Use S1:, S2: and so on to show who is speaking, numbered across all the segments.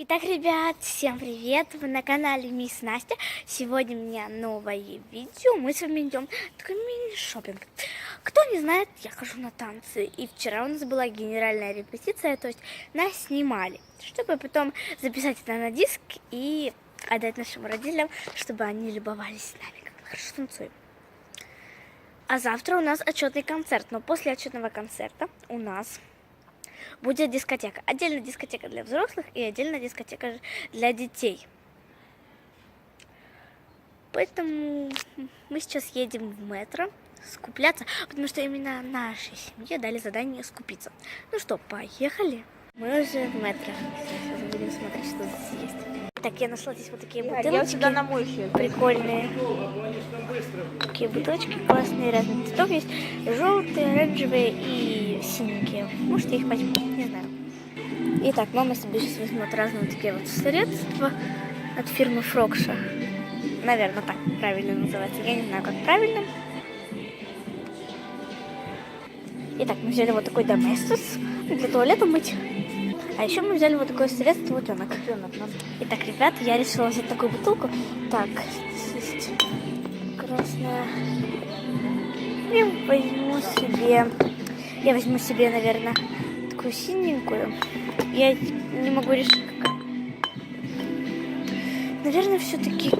S1: Итак, ребят, всем привет! Вы на канале Мисс Настя. Сегодня у меня новое видео. Мы с вами идем такой мини-шоппинг. Кто не знает, я хожу на танцы. И вчера у нас была генеральная репетиция, то есть нас снимали, чтобы потом записать это на диск и отдать нашим родителям, чтобы они любовались нами, как мы хорошо танцуем. А завтра у нас отчетный концерт. Но после отчетного концерта у нас будет дискотека. Отдельно дискотека для взрослых и отдельно дискотека для детей. Поэтому мы сейчас едем в метро скупляться, потому что именно нашей семье дали задание скупиться. Ну что, поехали? Мы уже в метро. Сейчас будем смотреть, что здесь есть. Так, я нашла здесь вот такие бутылочки. Прикольные. Такие бутылочки классные, разных цветов есть. Желтые, оранжевые и синенькие. Может, я их возьму, не знаю. Итак, мама себе сейчас возьмет разные вот такие вот средства от фирмы Фрокша. Наверное, так правильно называется. Я не знаю, как правильно. Итак, мы взяли вот такой Доместос для туалета мыть. А еще мы взяли вот такое средство утенок. Итак, ребят, я решила взять такую бутылку. Так, здесь есть красная. Я возьму себе, наверное, такую синенькую. Я не могу решить, какая. Наверное, все-таки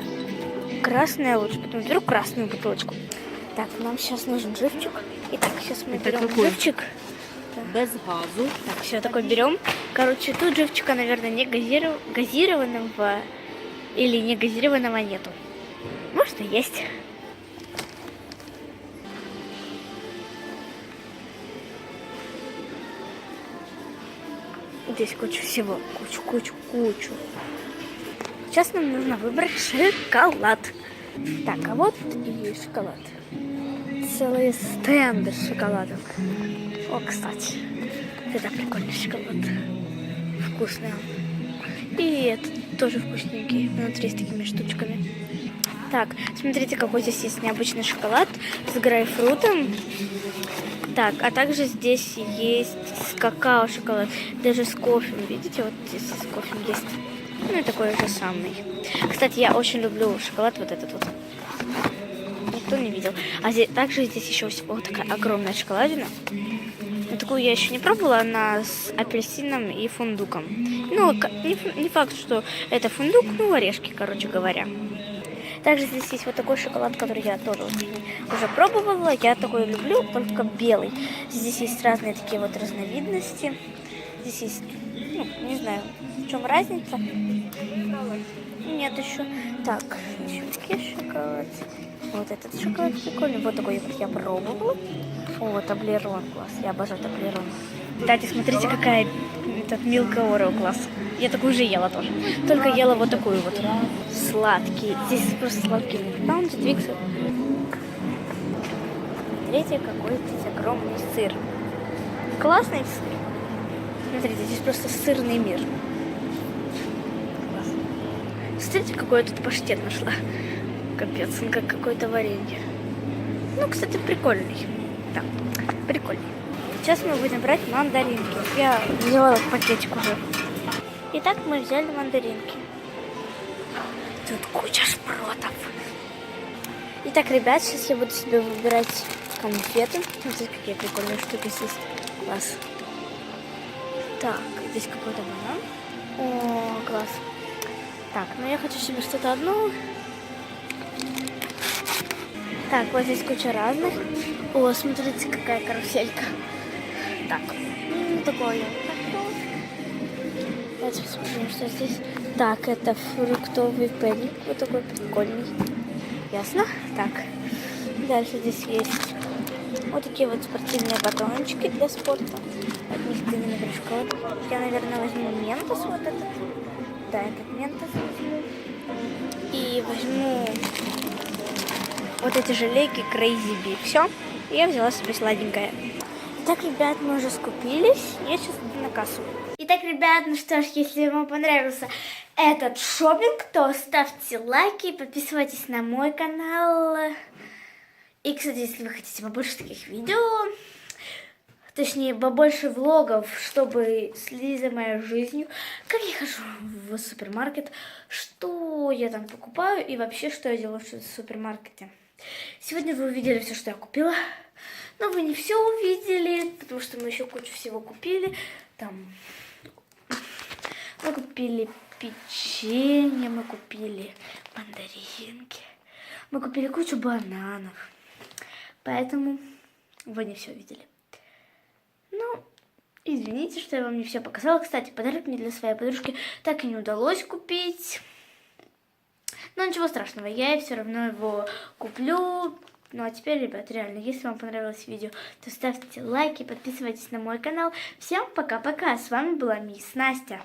S1: красная лучше. Потом беру красную бутылочку. Так, нам сейчас нужен живчик. Итак, сейчас мы берем живчик.
S2: Без газу.
S1: Так, все такое берем. Короче, тут живчика, наверное, не газированного или не газированного нету. Может, и есть. Здесь куча всего. Кучу. Сейчас нам нужно выбрать шоколад. Так, а вот и шоколад. Целые стенды с шоколадом. О, кстати, это прикольный шоколад. Вкусный. И этот тоже вкусненький. Внутри с такими штучками. Так, смотрите, какой здесь есть необычный шоколад с грейпфрутом. Так, а также здесь есть какао-шоколад. Даже с кофе. Видите, вот здесь с кофе есть. Ну и такой же самый. Кстати, я очень люблю шоколад вот этот вот. Никто не видел. А здесь, также здесь еще вот такая огромная шоколадина. Но такую я еще не пробовала, она с апельсином и фундуком. Ну, не факт, что это фундук, ну, орешки, короче говоря. Также здесь есть вот такой шоколад, который я тоже уже пробовала. Я такой люблю, только белый. Здесь есть разные такие вот разновидности. Здесь есть, ну, не знаю, в чем разница. Нет еще. Так, еще такие шоколад. Вот этот шоколад прикольный. Вот такой вот я пробовала. О, таблерон класс. Я обожаю таблерон. Кстати, смотрите, какая этот Милка Орео класс. Я такую же ела тоже. Только ела вот такую вот. Сладкий. Здесь просто сладкий Паунд, Твикс. Смотрите, какой здесь огромный сыр. Классный сыр. Смотрите, здесь просто сырный мир. Класс. Смотрите, какой я тут паштет нашла. Капец, он как какое-то варенье. Ну, кстати, прикольный. Да, прикольный. Сейчас мы будем брать мандаринки. Я взяла в пакетик уже. Итак, мы взяли мандаринки. Тут куча шпротов. Итак, ребят, сейчас я буду себе выбирать конфеты. Смотрите, какие прикольные штуки здесь. Класс. Так, здесь какой-то банан. О, класс. Так, ну я хочу себе что-то одно. Так, вот здесь куча разных. О, смотрите, какая каруселька. Так, такое. Давайте посмотрим, что здесь. Так, это фруктовый пенник. Вот такой прикольный. Ясно? Так, дальше здесь есть вот такие вот спортивные батончики для спорта. От них длинными прыжками. Я, наверное, возьму ментос вот этот. Да, этот ментос возьму. И возьму вот эти желейки Crazy Bee. Все, я взяла себе сладенькое. Итак, ребят, мы уже скупились. Я сейчас иду на кассу. Итак, ребят, ну что ж, если вам понравился этот шопинг, то ставьте лайки, подписывайтесь на мой канал. И, кстати, если вы хотите побольше таких видео, точнее, побольше влогов, чтобы следить за моей жизнью, как я хожу в супермаркет, что я там покупаю и вообще, что я делаю в супермаркете. Сегодня вы увидели все, что я купила, но вы не все увидели, потому что мы еще кучу всего купили. Там мы купили печенье, мы купили мандаринки, мы купили кучу бананов, поэтому вы не все видели. Ну, извините, что я вам не все показала. Кстати, подарок мне для своей подружки так и не удалось купить. Но ничего страшного, я все равно его куплю. Ну а теперь, ребят, реально, если вам понравилось видео, то ставьте лайки, подписывайтесь на мой канал. Всем пока-пока, с вами была мисс Настя.